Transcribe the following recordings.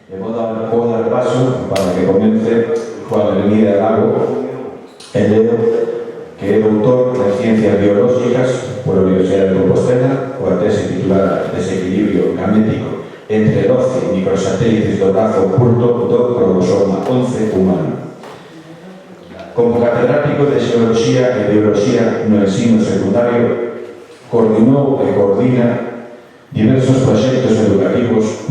Vou dar paso para que comece Juan Elvira Lago Ledo, que é doutor en Ciencias Biológicas pola Universidade de Compostela, coa tese titulada Desequilibrio gamético entre 12 microsatélites do brazo oculto do cromosoma 11 humano. Como catedrático de Xeoloxía e Biología no ensino secundario, coordinou e coordina diversos proxectos educativos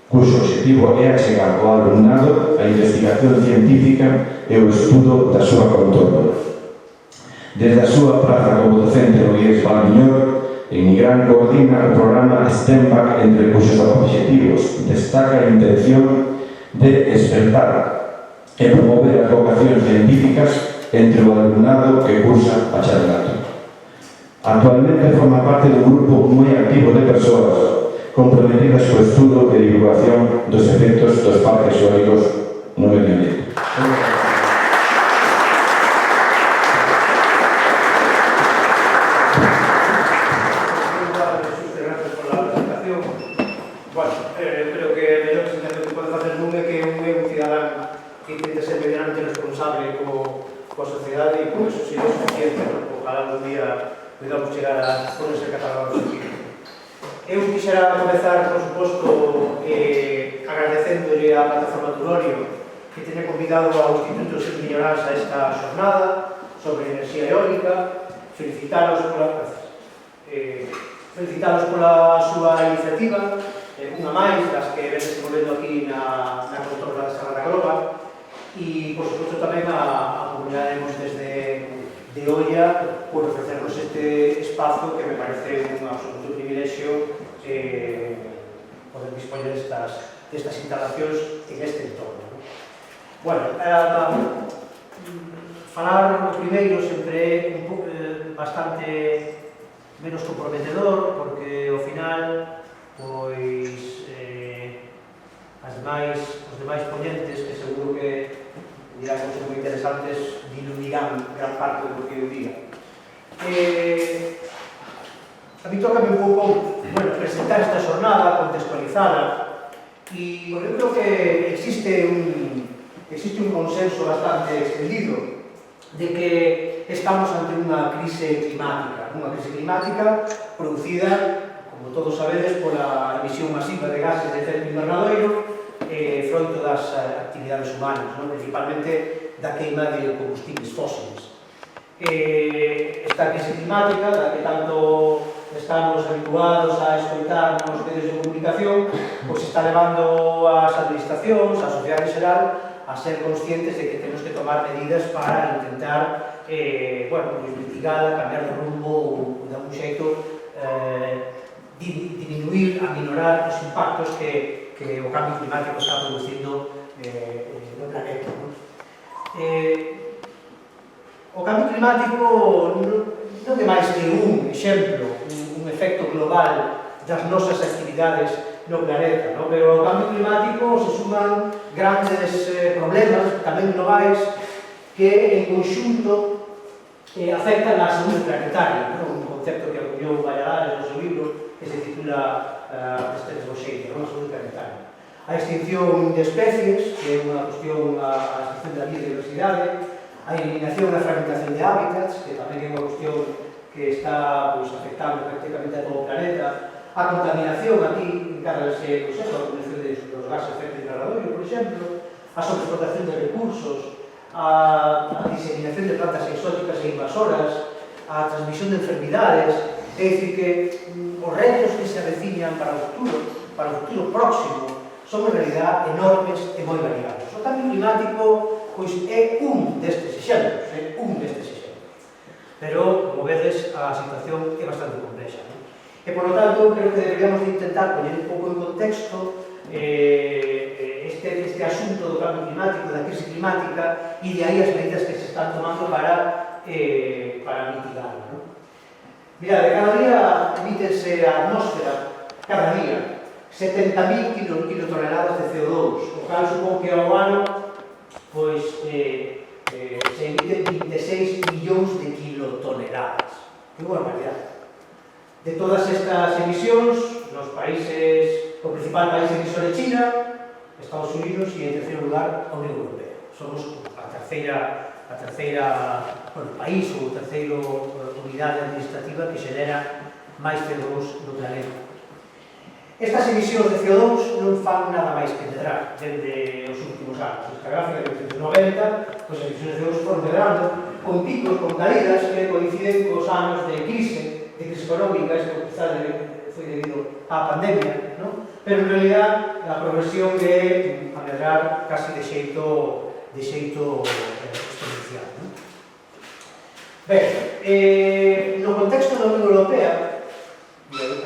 cuxo objetivo é achegar ao alumnado a investigación científica e o estudo da súa contorno. Desde a súa praza como docente no IES Valmiñor, en Nigrán coordina o programa STEMPAC, entre cuxos objetivos destaca a intención de despertar e promover as vocacións científicas entre o alumnado que cursa bacharelato. Actualmente forma parte dun grupo moi activo de persoas comprometidas co estudo e divulgación dos efectos dos parques eólicos no medio ambiente. Creo que a mellor presentación que pode facer nun é que un cidadán que intenta ser medianamente responsable coa sociedade e con eso sería suficiente. Ojalá un día podamos chegar a ponerse catalogados aquí. Eu quixera comezar, por suposto, agradecéndole á plataforma Turorio que teña convidado ao Instituto de Miñorans a esta xornada sobre enerxía eólica, felicitalos pola súa iniciativa, unha máis das que ven desenvolvendo aquí na contorna da Serra da Groba, e, por suposto, tamén a comunidade de Montes de Oia por ofrecernos este espazo que me parece un absoluto privilexio poder dispoñer destas instalacións en este entorno. Bueno, falar o primeiro sempre é bastante menos comprometedor, porque ao final pois os demais ponentes, que seguro que dirán cousas moi interesantes, diluirán gran parte do que eu diga. A mí tócame un pouco presentar esta xornada, contextualizada, e eu creo que existe un consenso bastante extendido de que estamos ante unha crise climática producida, como todos sabedes, pola emisión masiva de gases de efecto invernadoiro froito das actividades humanas, principalmente da queima de combustibles fósiles. Esta crise climática, da que tanto estamos habituados a escoitar nos medios de comunicación, pois está levando ás administracións, á sociedade en xeral, a ser conscientes de que temos que tomar medidas para intentar mitigala, cambiar de rumbo ou de algún xeito diminuir, aminorar os impactos que o cambio climático está producindo no planeta. O cambio climático non é máis que un exemplo, un efecto global das nosas actividades no planeta, pero ao cambio climático se suman grandes problemas, tamén globais, que en conxunto afectan a saúde planetaria, un concepto que acuñou Valladares no seu libro, que se titula Destes do xeito, a saúde planetaria. A extinción de especies, que é unha cuestión, a extinción da biodiversidade, a eliminación e a fragmentación de hábitats, que tamén é unha cuestión que está afectando prácticamente a todo o planeta, a contaminación, aquí encárgase a contaminación dos gases de efecto invernadoiro, por exemplo, a sobreexplotación de recursos, a diseminación de plantas exóticas e invasoras, a transmisión de enfermidades, é dicir que os retos que se aveciñan para o futuro próximo, son en realidad enormes e moi variados. O cambio climático pois é un destes exemplos, pero, como vedes, a situación é bastante complexa. E, por lo tanto, creo que deberíamos de intentar poñer un pouco en contexto este asunto do cambio climático, da crise climática, e de aí as medidas que se están tomando para mitigarlo. Mirade, cada día emítese a atmósfera, cada día, 70.000 kilotoneladas de CO2, o cal supón que ao ano se emiten 26 millóns de kilotoneladas. Que barbaridade. De todas estas emisións, nos países o principal país emisor é China, Estados Unidos e, en terceiro lugar, a Unión Europea. Somos a terceira país ou terceira unidade administrativa que xenera máis CO2 no planeta. Estas emisións de CO2 non fan nada máis que medrar dende os últimos anos. Esta gráfica de 1990, as emisións de CO2 foron medrando con picos, con caídas que coinciden cos anos de crise económica, isto quizás foi debido á pandemia, non? Pero en realidad a progresión é a medrar casi de xeito exponencial. Ben, no contexto da Unión Europea,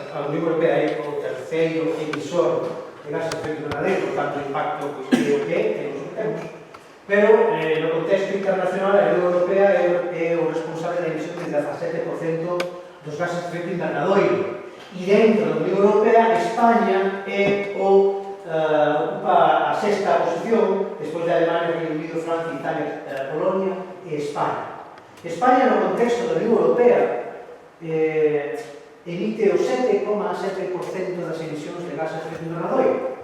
a Unión Europea é o terceiro emisor de gases de efecto invernadeiro, por tanto, o impacto é o que temos o que temos. Pero, no contexto internacional, a Unión Europea é o responsable da emisión de 17% dos gases de efecto invernadoiro. E dentro da Unión Europea, España ocupa a sexta posición, despois de Alemania, Reino Unido, Francia, Italia, Polonia e España. España, no contexto da Unión Europea, emite o 7,7% das emisións de gases de efecto invernadoiro.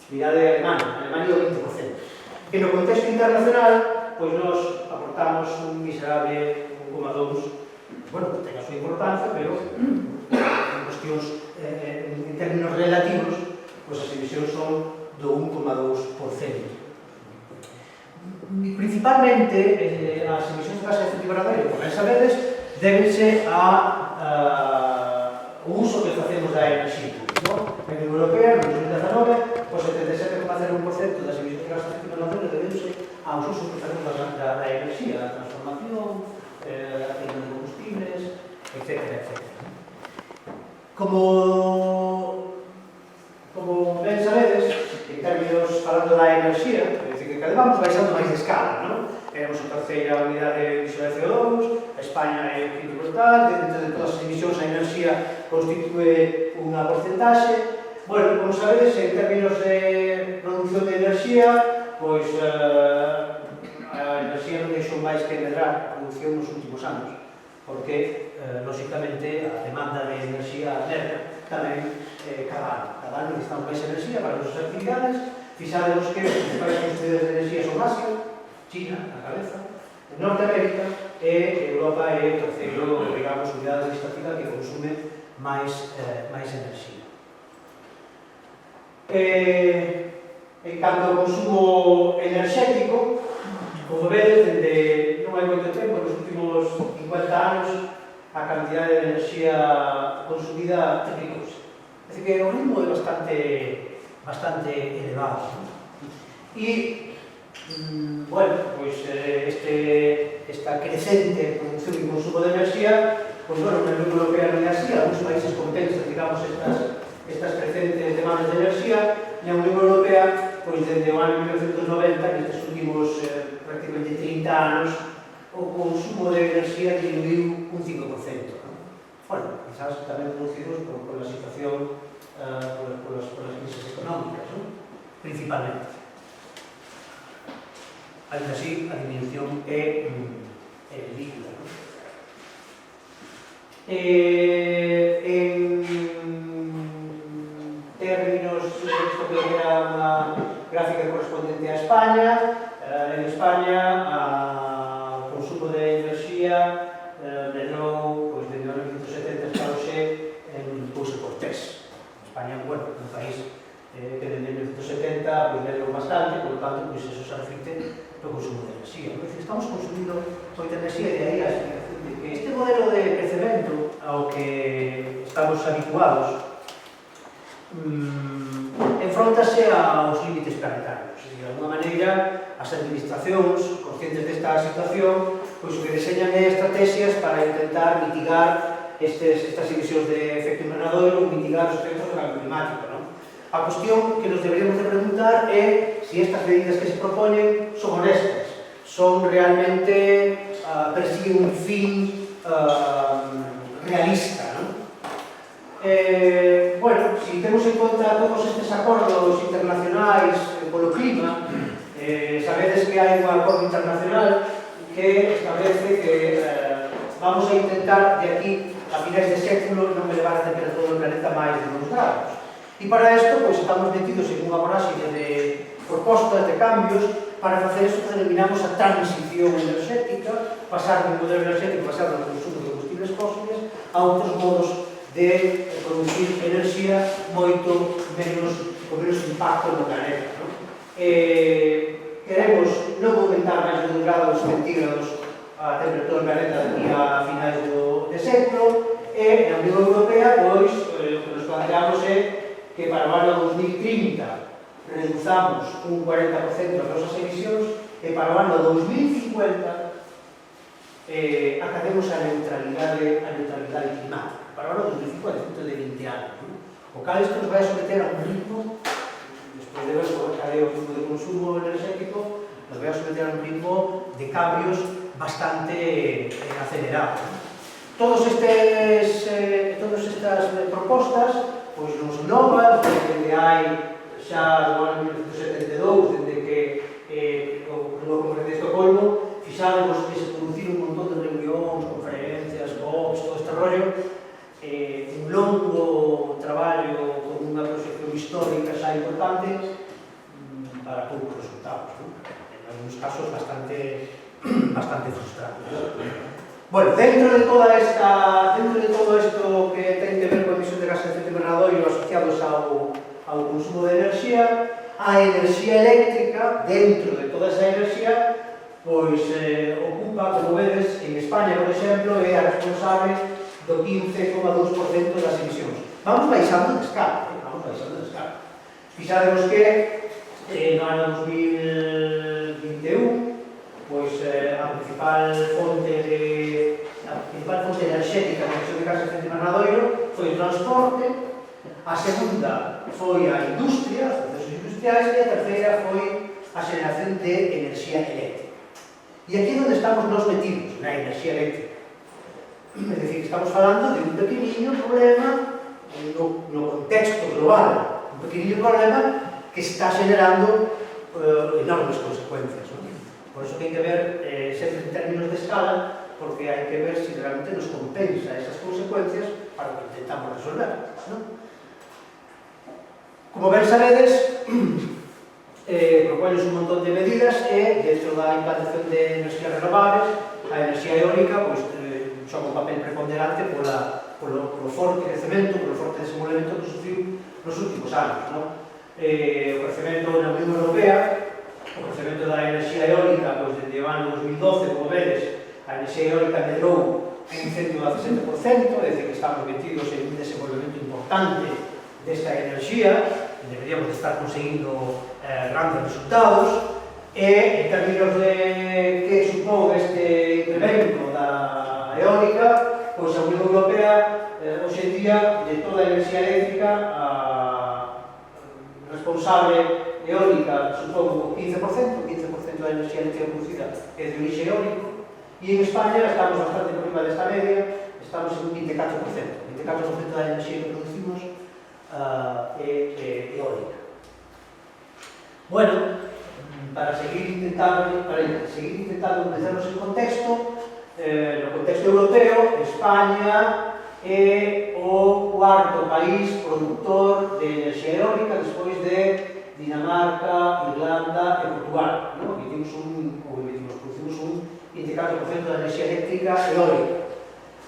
Mirade Alemania o 20%. E no contexto internacional, pois nos aportamos un miserable 1,2%. Bueno, ten a súa importancia, pero en cuestións, en términos relativos, pois as emisións son do 1,2%. Principalmente, as emisións de gases de efecto invernadoiro, como ben sabedes, débense ao uso que facemos da enerxía. Na Unión Europea, no 2019, o 77,01% das emisións de gases de efecto invernadoiro débense aos usos que facemos da enerxía, da transformación, a queima de combustibles, etc. Como ben sabedes, en términos falando da enerxía, é dicir que cada vamos baixando máis de escala, non? Éramos a terceira unidade de emisión de CO2, a España é o quinto brutal, dentro de todas as emisións a enerxía constitúe unha porcentaxe. Bueno, como sabedes, en términos de produción de enerxía, pois a enerxía non deixou máis que medrar a produción nos últimos anos, porque, lóxicamente, a demanda de enerxía medra tamén cada ano necesitamos máis enerxía para as nosas actividades. Fixademos que os principais consumidores de enerxía son Asia, China, a cabeza, Norteamérica e Europa é o terceiro, digamos, unidade administrativa que consume máis enerxía. En canto ao consumo enerxético, como vedes, dende non hai moito tempo, nos últimos 50 anos, a cantidade de enerxía consumida triplicouse. É dicir, que o ritmo é bastante elevado. E, bueno, pois esta crecente produción e consumo de enerxía, pois, bueno, na Unión Europea non é así, algúns países compensan, digamos, estas crecentes demandas de enerxía. Na Unión Europea, pois, desde o ano 1990, nestes últimos prácticamente 30 anos, o consumo de enerxía diminuiu un 5%. Bueno, quizás tamén producidos por la situación, por las crisis económicas, principalmente. Ainda así, a disminución é líquida. En términos, isto que era unha gráfica correspondente a España, en España o consumo de enerxía medrou desde o ano 1970 hasta hoxe en 2,3. España, bueno, un país que desde 1970 medrou bastante, por lo tanto, eso se reflicte no consumo de enerxía. Estamos consumindo moita enerxía e de aí a explicación de que este modelo de crecemento ao que estamos habituados enfróntase aos límites planetarios. De alguma maneira, as administracións, conscientes desta situación, pois o que deseñan é estrategias para intentar mitigar estas emisións de efecto invernadoiro, mitigar os efectos do cambio climático. A cuestión que nos deberíamos de preguntar é se estas medidas que se proponen son honestas, son realmente, persiguen un fin realista. Bueno, si temos en conta todos estes acordos internacionais polo clima, sabedes que hai un acordo internacional que establece que vamos a intentar de aquí a finais de século non elevar a temperatura do planeta máis de 2 grados. E para isto, pois, estamos metidos en unha vorágine de propostas, de cambios, para facer isto que denominamos a transición enerxética, pasar de un modelo enerxético basado no consumo de combustibles fósiles a outros modos de producir enerxía moito menos, con menos impacto no planeta. Queremos non aumentar máis de 2 grados centígrados a temperatura do planeta daqui a finais do século, e na Unión Europea, pois, o que nos planteamos é que para o ano 2030 reduzamos un 40% as nosas emisións e para o ano 2050 academos a neutralidade climática. Para o ano 2050, dentro de 20 anos. O cal isto nos vai a someter a un ritmo, despois de ver cal é o ritmo de consumo enerxético, nos vai a someter a un ritmo de cambios bastante acelerados. Todas estas propostas pois nos novas, desde hai xa do ano 1972, desde que o novo Conferencia de Estocolmo fixáramos que se produciron un montón de reunións, conferencias, COPs, todo este rollo, un longo traballo con unha proxección histórica xa importante para poucos resultados, en algúns casos bastante frustrantes. Bueno, dentro de todo isto que ten que ver con emisión de gases de efecto invernadoiro asociados ao consumo de enerxía, a enerxía eléctrica, dentro de toda esa enerxía, pois ocupa, como vedes, en España, por exemplo, é a responsable do 15,2% das emisións. Vamos baixando de escala, Fixademos que no ano 2021 pois a principal fonte enerxética de emisión de gases de efecto invernadoiro foi o transporte, a segunda foi a industria, os procesos industriais, e a terceira foi a xeración de enerxía eléctrica. E aquí é onde estamos nós metidos, na enerxía eléctrica. É dicir, que estamos falando de un pequeniño problema no contexto global, un pequeniño problema que está xerando enormes consecuencias. Por iso que hai que ver sempre en términos de escala, porque hai que ver se realmente nos compensa esas consecuencias para o que intentamos resolver. Como ben sabedes, propoñes un montón de medidas e, dentro da implantación de enerxías renovables, a enerxía eólica xoga un papel preponderante polo forte crecemento, polo forte desenvolvemento que sufriu nos últimos anos. O crecemento na Unión Europea, o crecemento da enerxía eólica, desde o ano 2012, como vedes, a enerxía eólica medrou un 117%, é dicir, que estamos metidos en un desenvolvemento importante desta enerxía, deberíamos estar conseguindo grandes resultados, e en términos de que supón este incremento da eólica, pois a Unión Europea, hoxe en día, de toda a enerxía eléctrica, a responsable eólica supón o 15% da enerxía eléctrica producida é de orixe eólico, e en España estamos bastante por riba desta media, estamos en un 24%. 24% da enerxía que producimos é eólica. Bueno, para seguir intentando meternos en contexto, no contexto europeo, España é o cuarto país productor de enerxía eólica despois de Dinamarca, Irlanda e Portugal. Producimos un 24% da enerxía eléctrica eólica.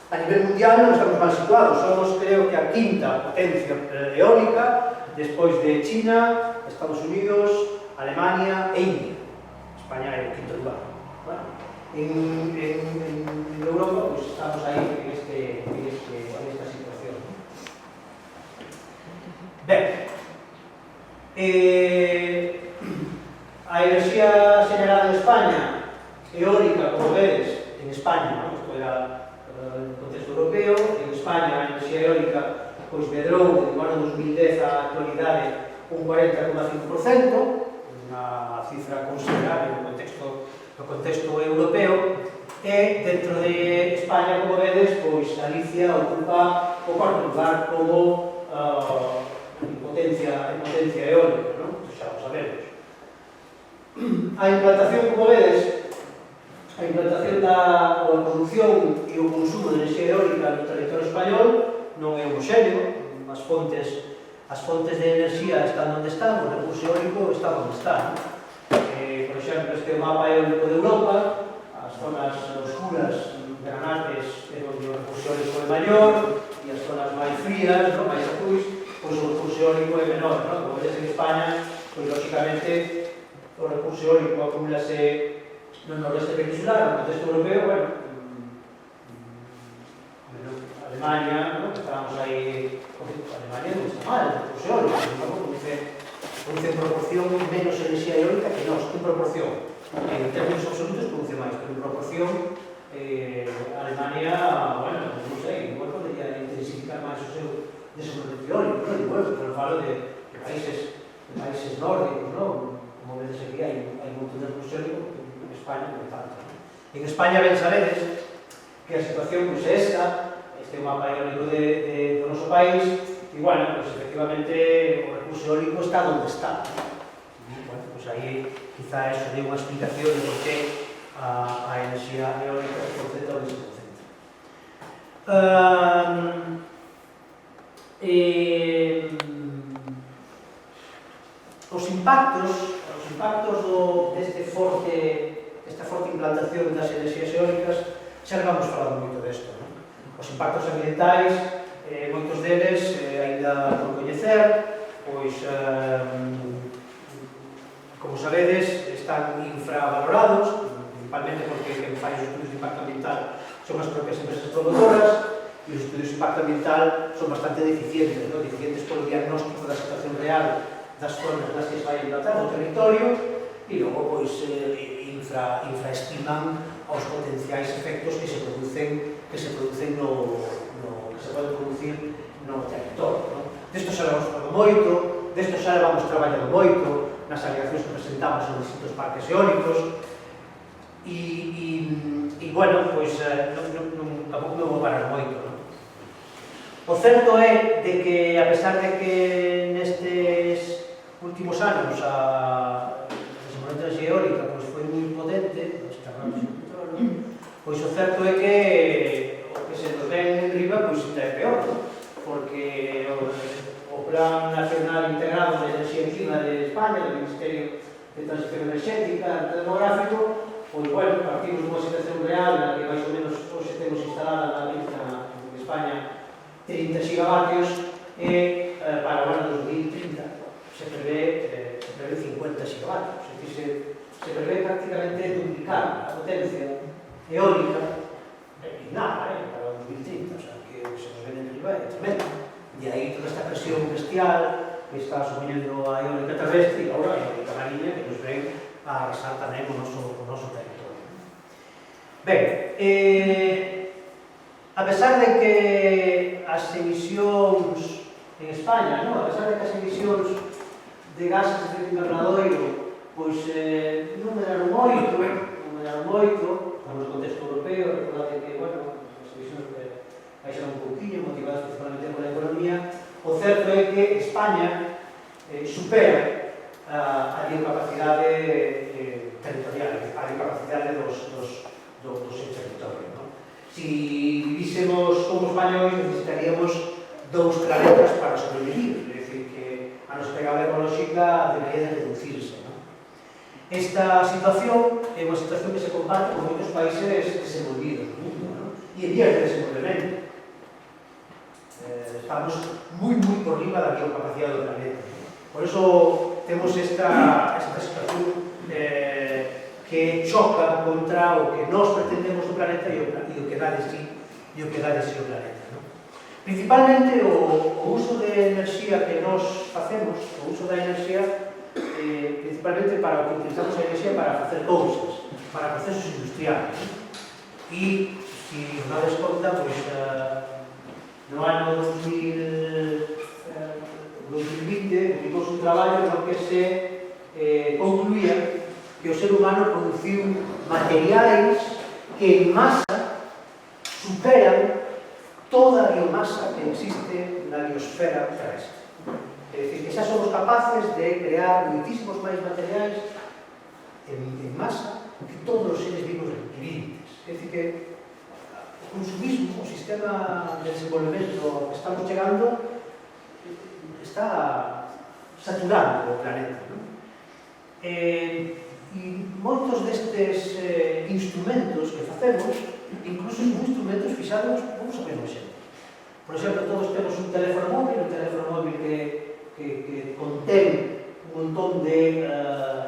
A nivel mundial non estamos mal situados, somos, creo que, a quinta potencia eólica, despois de China, Estados Unidos, Alemania e India. España é o quinto lugar. En Europa, pues, estamos aí en esta situación. Ben, a enerxía xenerada en España, eólica, como vedes, en España, isto era no contexto europeo, en España a enerxía eólica medrou do ano 2010 á actualidade un 40,5%, unha cifra considerable no contexto europeo, e dentro de España, como vedes, Galicia ocupa o cuarto lugar como potencia eólica, xa o sabemos. A implantación, como vedes, a implantación da produción e o consumo de enerxía eólica no territorio español non é homoxéneo, as fontes as fontes de enerxía están onde están, o recurso eólico está onde está. Por exemplo, este mapa eólico de Europa, as zonas oscuras, granates, é onde o recurso eólico é maior, e as zonas máis frías, máis azuis, pois o recurso eólico é menor. Como vedes en España, pois lógicamente o recurso eólico acumulase no noroeste peninsular, no contexto europeo, bueno, Alemania, que estábamos aí, Alemania non está mal, o recurso eólico, produce en proporción menos enerxía eólica que nós, en proporción. En términos absolutos produce máis, pero en proporción Alemania, bueno, non sei, igual podría intensificar máis o seu desenvolvemento eólico, non? Igual, pero falo de países nórdicos, non? Como vedes aquí, hai un montón de recurso eólico, en España non tanto. En España ben sabedes que a situación é esta, este é un mapa eólico do noso país, e, bueno, pues, efectivamente, o recurso eólico está onde está. Bueno, pues aí, quizá, eso dé unha explicación de por qué a enerxía eólica se concentra onde se concentra. Os impactos desta forte implantación das enerxías eólicas, xa vamos falando moito desto, non? Os impactos ambientais, moitos deles, ainda por coñecer, pois, como sabedes, están infravalorados, principalmente porque quen fai os estudios de impacto ambiental son as propias empresas promotoras, e os estudios de impacto ambiental son bastante deficientes, ¿no? Deficientes polo diagnóstico da situación real das zonas nas que se vai implantar o territorio, e logo, pois, infraestiman os potenciais efectos que se poden producir no territorio, ¿no? Desto xa vamos falando moito, desto xa vamos traballando moito nas alegacións que presentamos en distintos parques eólicos, e bueno, pois tampouco me vou parar moito, ¿no? O certo é de que, a pesar de que nestes últimos anos a desenvolvemento de enerxía eólica foi moi potente, pois o certo é que o que se nos ven en riba ainda é peor, porque o Plan Nacional Integrado de Enerxía Encima de España, do Ministerio de Transición Enerxética e Demográfico, pois, bueno, partimos dunha situación real na que máis ou menos hoxe temos instalada en España 30 gigavatios e para o ano 2030 se prevé 50 gigavatios, é dicir, se prevé prácticamente duplicar a potencia eólica en nada, para o 2030, o sea, que se nos ven en riba é tremendo. De aí toda esta presión bestial que está asumindo a eólica terrestre e agora a eólica marina que nos ven a arrasar tamén o noso territorio. Ben, a pesar de que as emisións en España, a pesar de que as emisións de gases de efecto invernadoiro pois non medraron moito, no contexto europeo, recordade que, bueno, as emisións baixaron un pouquinho, motivadas principalmente pola economía. O certo é que España supera a biocapacidade territorial, a biocapacidade do seu territorio. Si vivísemos como españois, necesitaríamos 2 planetas para sobrevivir, é dicir, que a nosa pegada ecolóxica debería de reducirse. Esta situación é unha situación que se comparte con moitos países desenvolvidos no mundo, e en vías de desenvolvemento. Estamos moi por riba da biocapacidade do planeta. Por iso temos esta situación que choca contra o que nós pretendemos do planeta e o que dá de sí o planeta. Principalmente o uso de enerxía que nós facemos, o uso da enerxía principalmente para o que utilizamos a enerxía para facer cousas, para procesos industriales. E, se non dades conta, pois, no ano 2020 publicou un traballo no que se concluía que o ser humano produciu materiais que en masa superan toda a biomasa que existe na biosfera terrestre. É dicir, que xa somos capaces de crear muitísimos máis materiais en masa que todos os seres vivos vivientes. É dicir, que o consumismo, o sistema de desenvolvemento ao que estamos chegando, está saturando o planeta. E moitos destes instrumentos que facemos, incluso son instrumentos fixados, vamos a ver un exemplo. Por exemplo, todos temos un teléfono móvil que contén un montón de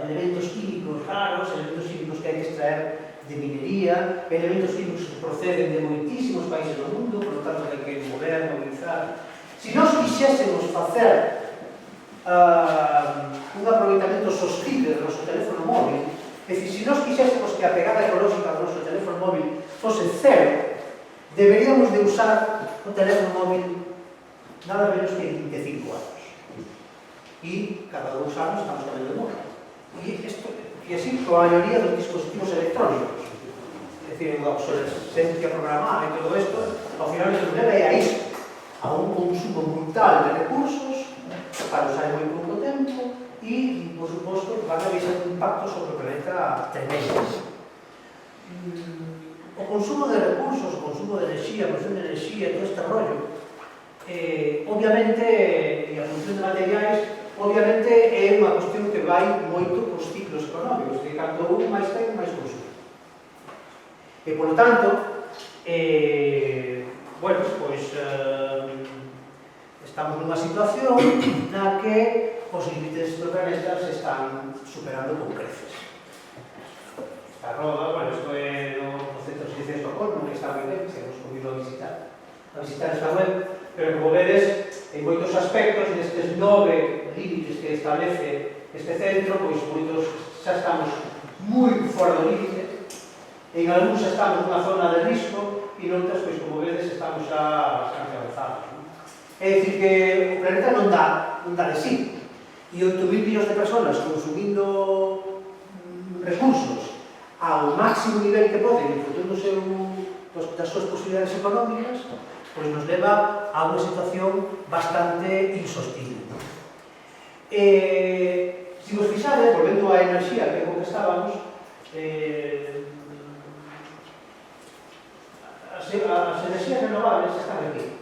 elementos químicos raros, elementos químicos que hai que extraer de minería, elementos químicos que proceden de moitísimos países do mundo, por lo tanto hai que mover, movilizar. Se nós quixésemos facer un aproveitamento sostible do noso teléfono móvil, é dicir, se nós quixésemos que a pegada ecolóxica do noso teléfono móvil fose cero, deberíamos de usar o teléfono móvil nada menos que 25 anos. E cada 2 anos estamos cambiando de móvil. E así coa maioría dos dispositivos electrónicos. É dicir, a obsolescencia programada e todo isto, ao final nos leva a isto, a un consumo brutal de recursos para usar moi pouco tempo e, por suposto, van a haber un impacto sobre o planeta tremendo. O consumo de recursos, o consumo de enerxía, a produción de enerxía, todo este rollo, obviamente, e a produción de materiais, obviamente é unha cuestión que vai moito cos ciclos económicos, que canto un máis ten, máis consumo. E, por lo tanto, bueno, pois, estamos nunha situación na que os límites do planeta se están superando con creces. Esta roda, bueno, isto é no Centro de Ciencias de Estocolmo, que está moi ben, que hemos comido a visitar esta web, pero como vedes, en moitos aspectos, nestes 9 límites que establece este centro, pois moitos xa estamos moi fora do límite, en algúns estamos nunha zona de risco, e noutras, pois como vedes, estamos xa bastante avanzados. É dicir, que o planeta non dá de sí. E 8.000 millóns de personas consumindo recursos ao máximo nivel que poden, en función das súas posibilidades económicas, pois nos leva a unha situación bastante insostible. Se vos fixades, volvendo á enerxía, que é como que estábamos, as enerxías renovables están aquí.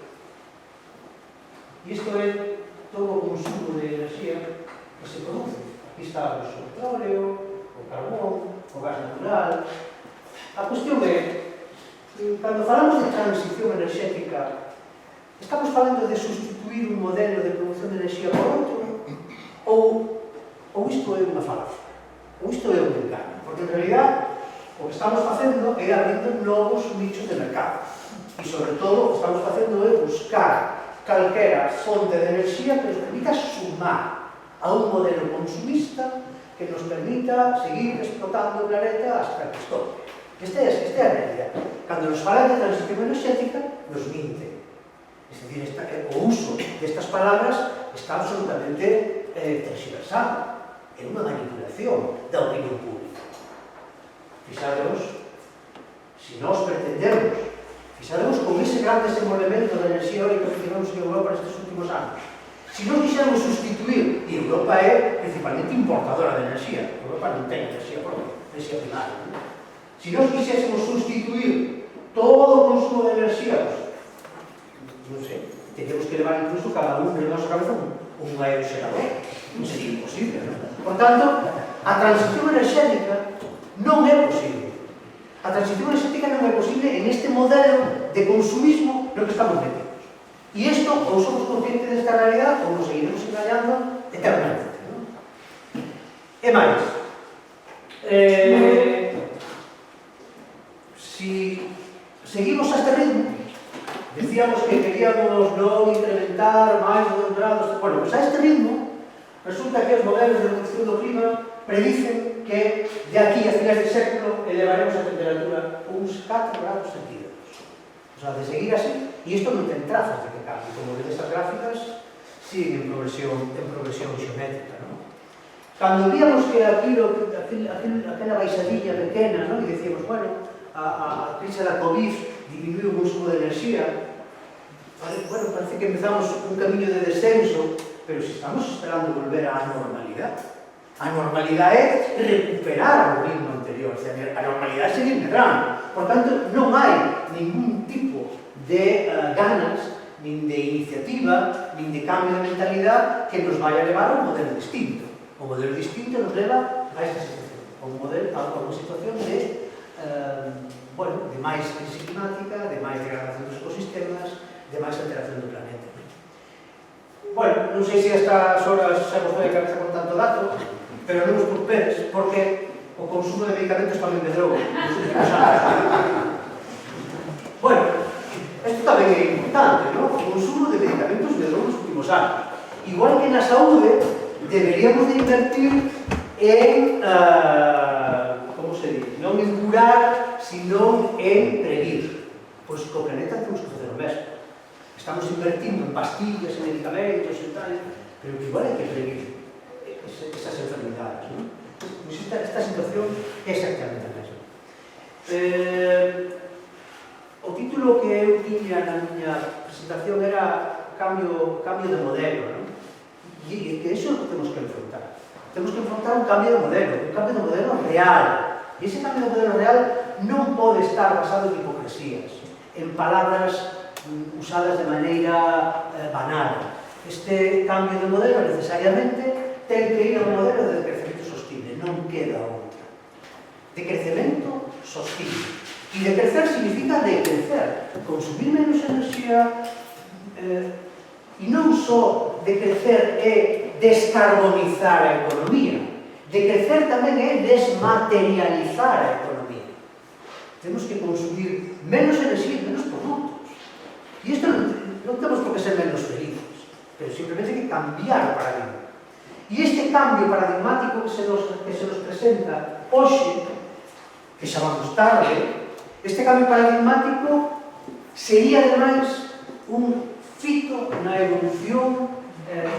E isto é todo o consumo de enerxía que se produce. Aquí está o petróleo, o carbón, o gas natural. A cuestión é, cando falamos de transición enerxética, estamos falando de sustituir un modelo de produción de enerxía por outro, ou isto é unha falacia, ou isto é un engano, porque en realidad o que estamos facendo é abrindo novos nichos de mercado, e sobre todo o que estamos facendo é buscar calquera fonte de enerxía que nos permita sumar a un modelo consumista que nos permita seguir explotando o planeta hasta que estope. Esta é a realidade. Cando nos falan de transición enerxética, nos minten. Es decir, o uso destas palabras está absolutamente tergiversado. É unha manipulación da opinión pública. Fixademos, se nós pretendemos, fixademos con ese gran desenvolvemento da enerxía eólica que tivemos en Europa nestes últimos anos, se nós quixéramos sustituir, e Europa é principalmente importadora de enerxía, Europa non ten enerxía propia, enerxía primaria, se nós quixésemos sustituir todo o consumo de enerxía, non sei, teríamos que levar incluso cada un de nosa cabeza un aeroxerador, non sería imposible, non? Por tanto, a transición enerxética non é posible. A transición enerxética non é posible en este modelo de consumismo no que estamos metidos. E isto, ou somos conscientes desta realidade, ou nos seguiremos engañando eternamente. E máis, si seguimos a este ritmo, decíamos que queríamos non incrementar máis de 2 grados, bueno, pues a este ritmo, resulta que os modelos de reducción do clima predicen que de aquí a finais de século elevaremos a temperatura uns 4 grados centígrados. O sea, de seguir así, e isto non ten trazas de que cambie, como vedes as gráficas, siguen en progresión xeométrica, non? Cando víamos que aquela baixadilla pequena, non? E decíamos, bueno, a crise da COVID diminuiu o consumo de enerxía, bueno, parece que empezamos un camiño de descenso, pero se estamos esperando volver á normalidade. A normalidade é recuperar o ritmo anterior, o sea, a normalidade é seguir medrando. Por tanto, non hai ningún tipo de ganas nin de iniciativa, nin de cambio de mentalidade que nos vai a levar a un modelo distinto. O modelo distinto nos leva a esta situación, a unha situación de de máis crisis climática, de máis degradación dos ecosistemas, de máis alteración do planeta. Non sei se a estas horas xa vos vai a cabeza con tanto dato, pero non vos preocupes, porque o consumo de medicamentos tamén de droga nos últimos anos. Isto tamén é importante, non? O consumo de medicamentos de droga nos últimos anos. Igual que na saúde, deberíamos de invertir en, como se diz, non en curar, sino en prevenir. Pois co planeta temos que facer o mesmo. Estamos invertindo en pastillas, en medicamentos e tal, pero que igual hai que prevenir esas enfermedades, non? Esta situación é exactamente a mesma. O título que eu tiña na miña presentación era cambio de modelo, non? E que iso é o que temos que enfrentar. Temos que enfrentar un cambio de modelo real. E ese cambio de modelo real non pode estar basado en hipocresías, en palabras usadas de maneira banal. Este cambio de modelo necesariamente ten que ir a un modelo de crecemento sostible, non queda outra. De crecemento sostible. E de crecer significa decrecer, consumir menos enerxía, e non só de crecer é descarbonizar a economía, de crecer tamén é desmaterializar a economía. Temos que consumir menos enerxía e menos produtos. E isto non temos por que ser menos felices, pero simplemente hai que cambiar o paradigma. E este cambio paradigmático que se nos presenta hoxe, que xa vamos tarde, este cambio paradigmático sería, ademais, un fito na evolución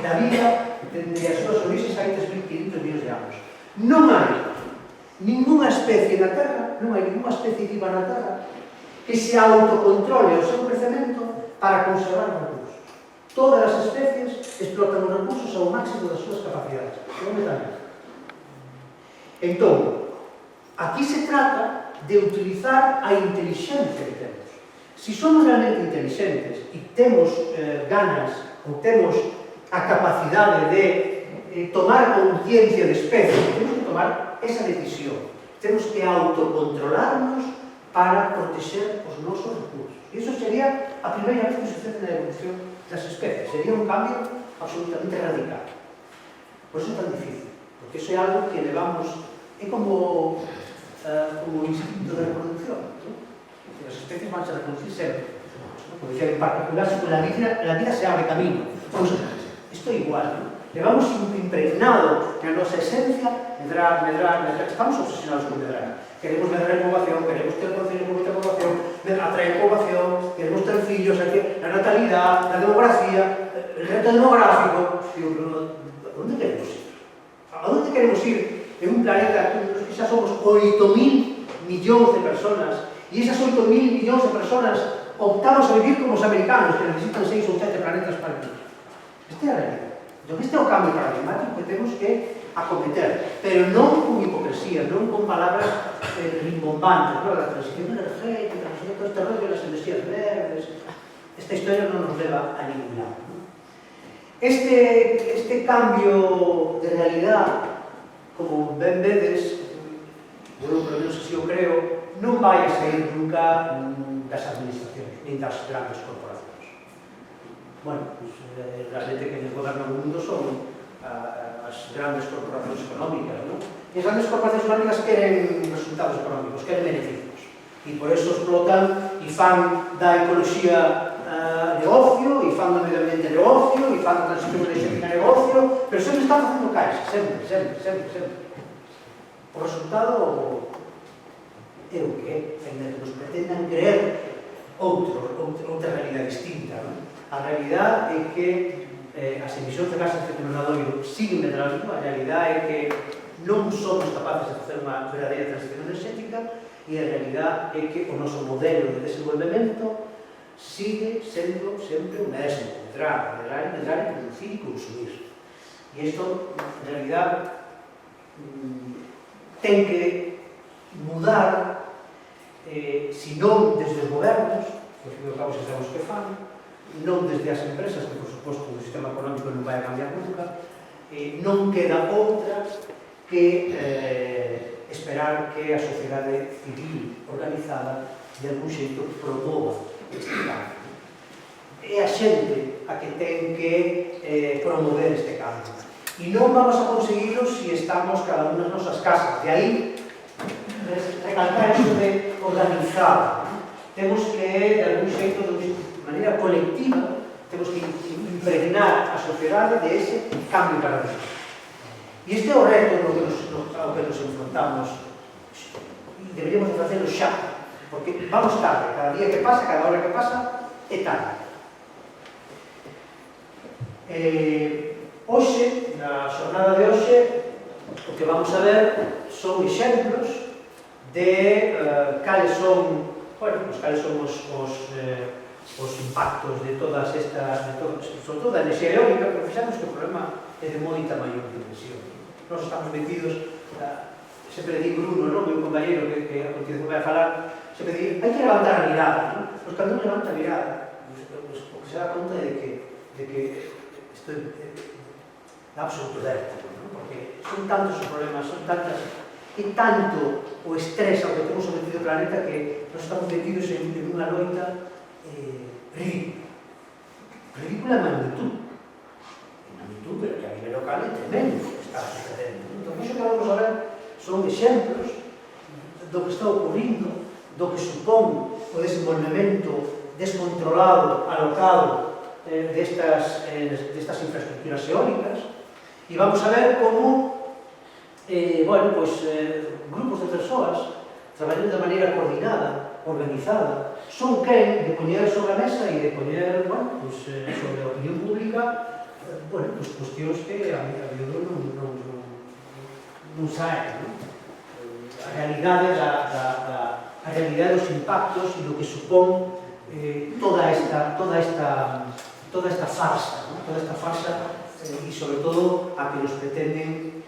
da vida dende as súas orixes hai 3.500 millones de anos. Non hai ninguna especie na Terra, non hai ninguna especie viva na Terra que se autocontrole o seu crecemento para conservar os recursos. Todas as especies explotan os recursos ao máximo das súas capacidades. Entón, aquí se trata de utilizar a inteligencia que temos. Si somos realmente inteligentes e temos ganas ou temos a capacidade de tomar conciencia de especie, temos que tomar esa decisión. Temos que autocontrolarnos para proteger os nosos recursos. E iso sería a primeira vez que sucede na evolución das especies. Sería un cambio absolutamente radical. Por iso é tan difícil, porque iso é algo que levamos, é como o instinto de reproducción. As especies van a reproducir sempre. Como decía, en particular, si la vida se abre camino. Pues, isto é igual, ¿no? Levamos impregnado na nosa esencia medrar, estamos obsesionados con medrar. Queremos medrar en poboación, queremos ter moita poboación, atraer poboación, queremos ter fillos, a natalidade, a demografía, el reto demográfico. Digo, pero onde queremos ir? A onde queremos ir en un planeta que xa somos 8.000 millóns de personas e esas 8.000 millóns de personas optamos a vivir como os americanos que necesitan 6 ou 7 planetas para vivir? Esta é a realidade. Entón, este é o cambio paradigmático que temos que acometer, pero non con hipocresía, non con palabras rimbombantes, non? A transición energética, todo este rollo das enerxías verdes. Esta historia non nos leva a ningún lado. Este cambio de realidade, como ben vedes, por lo menos así eu creo, non vai a sair nunca das administracións, nin das grandes corporacións. Realmente que gobernan o mundo son as grandes corporacións económicas, non? E as grandes corporacións económicas queren resultados económicos, queren beneficios. E por eso explotan e fan da ecoloxía negocio, e fan do medio ambiente negocio, e fan da transición energética negocio, pero sempre están facendo caixa, sempre. O resultado é o que é, que nos pretendan creer outra realidade distinta, non? A realidade é que as emisións de gases de efecto invernadoiro siguen medrando, a realidade é que non somos capaces de facer unha verdadeira transición energética e a realidade é que o noso modelo de desenvolvemento sigue sendo sempre o mesmo, medrar e producir e consumir. E isto, en realidade, ten que mudar, se non desde os gobernos, que ao fin e ao cabo xa sabemos que fan, non desde as empresas, que por suposto o sistema económico non vai a cambiar nunca, non queda outra que esperar que a sociedade civil organizada de algún xeito promova este cambio. É a xente a que ten que promover este cambio. E non vamos a conseguirlo se estamos cada unha nas nosas casas. De aí, recalcar iso de organizar. Temos que, de algún xeito, de maneira colectiva, temos que impregnar a sociedade de ese cambio paradigmático. E este é o reto ao que nos enfrontamos. E deberíamos de facelo xa, porque vamos tarde. Cada día que pasa, cada hora que pasa, é tarde. Hoxe, na xornada de hoxe, o que vamos a ver son exemplos de cales son, cales son os impactos de todas estas, sobre todo da enerxía eólica, porque fixamos que o problema é de moita maior dimensión. Nós estamos metidos, sempre di Bruno, o meu compañero que a continuación vai a falar, sempre di, hai que levantar a mirada, non? Pois cando non levanta a mirada, o que se dá conta é de que isto é absoluto vértigo, non? Porque son tantos os problemas, son tantas, e tanto o estrés ao que temos sometido o planeta que nós estamos metidos en unha loita ridícula. Ridícula en magnitud. En magnitud, pero que a nivel local é tremendo o que está sucedendo. Entón, iso que vamos a ver son exemplos do que está ocorrindo, do que supón o desenvolvemento descontrolado, alocado destas infraestructuras eólicas, e vamos a ver como grupos de persoas traballando de maneira coordinada, organizada, son quen de poñer sobre a mesa e de poñer sobre a opinión pública cuestións que a miúdo non saen. A realidade dos impactos e do que supón toda esta farsa, e sobre todo a que nos pretenden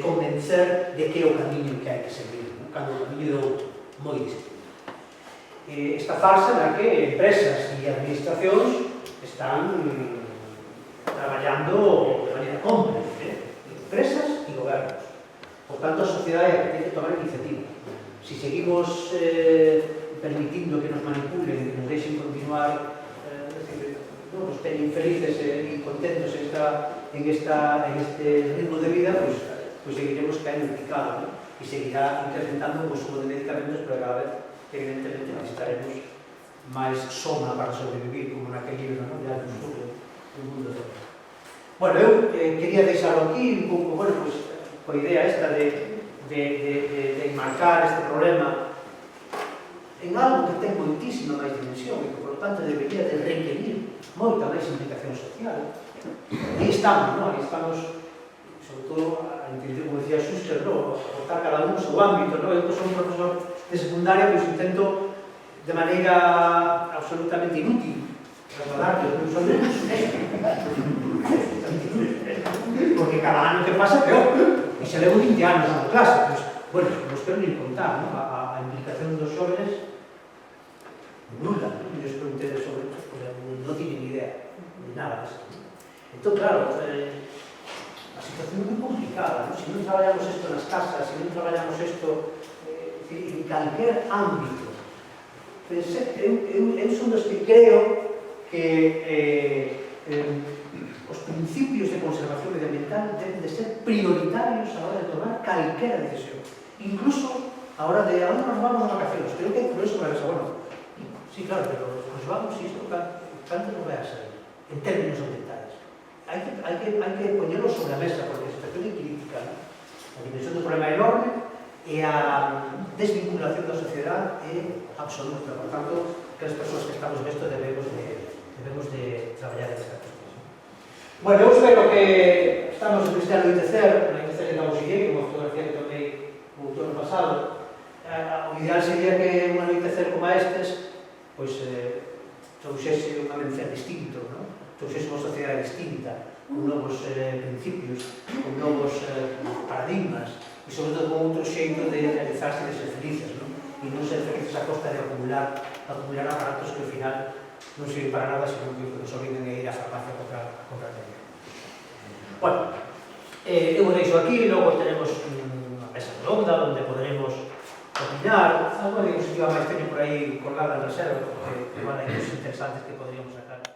convencer de que é o camiño que hai que seguir, cando o camiño é outro, moi distinto. Esta farsa na que empresas e administracións están traballando de maneira cómplice, empresas e gobernos. Por tanto, a sociedade é a que ten que tomar iniciativa. Si seguimos permitindo que nos manipulen, que nos deixen continuar nos teñen felices e contentos en este ritmo de vida, pois seguiremos caendo en picado, e seguirá incrementando o consumo de medicamentos, pero cada vez, evidentemente, necesitaremos máis soma para sobrevivir, como naquele libro, de Aldous Huxley, do mundo todo. Bueno, eu quería deixarlo aquí, un pouco, coa idea esta de enmarcar este problema en algo que ten moitísima máis dimensión e que, por lo tanto, debería de requerir moita máis implicación social. E estamos, sobre todo, a entender, como decía Schuster, aportar cada un o seu ámbito. Eu que son un profesor de secundaria, pois intento, de maneira absolutamente inútil, trasladar que os meus alumnos, porque cada ano que pasa, peor. E se levo 20 anos dando clase, pois, nos quero nin contar, a implicación dos xóvenes nula. Eu os preguntei sobre isto, porque non tienen idea de nada disto. Entón, claro, a situación é moi complicada, se non traballamos isto nas casas, se non traballamos isto en calquer ámbito. Eu son dos que creo que os principios de conservación medioambiental deben de ser prioritarios a hora de tomar calquera decisión. Incluso a hora de a onde nos vamos de vacaciones. Creo que por eso me avisa, sí, claro, pero nos vamos y esto tanto no vai a ser en términos ambientales. Hai que poñerlo sobre a mesa, porque a situación é crítica, a dimensión do problema é enorme e a desvinculación da sociedade é absoluta. Por tanto, que as persoas que estamos nesto debemos de traballar en esta cuestión. Bueno, eu espero que estamos neste anoitecer, na anoitecer de Gaussier, como fotografía que tomei o outono pasado. O ideal sería que un anoitecer como estes trouxese un amencer distinto, trouxese unha sociedade distinta, con novos principios, con novos paradigmas, e sobre todo con outro xeito de realizarse e de ser felices, e non ser felices a costa de acumular aparatos que ao final non sirve para nada, senón que nos obliguen a ir á farmacia a comprar tempo. Bueno, eu vos deixo aquí, logo tenemos unha mesa redonda onde poderemos opinar, algo de positiva máis teño por aí colgada en reserva, porque igual hai cosas interesantes que poderíamos sacar.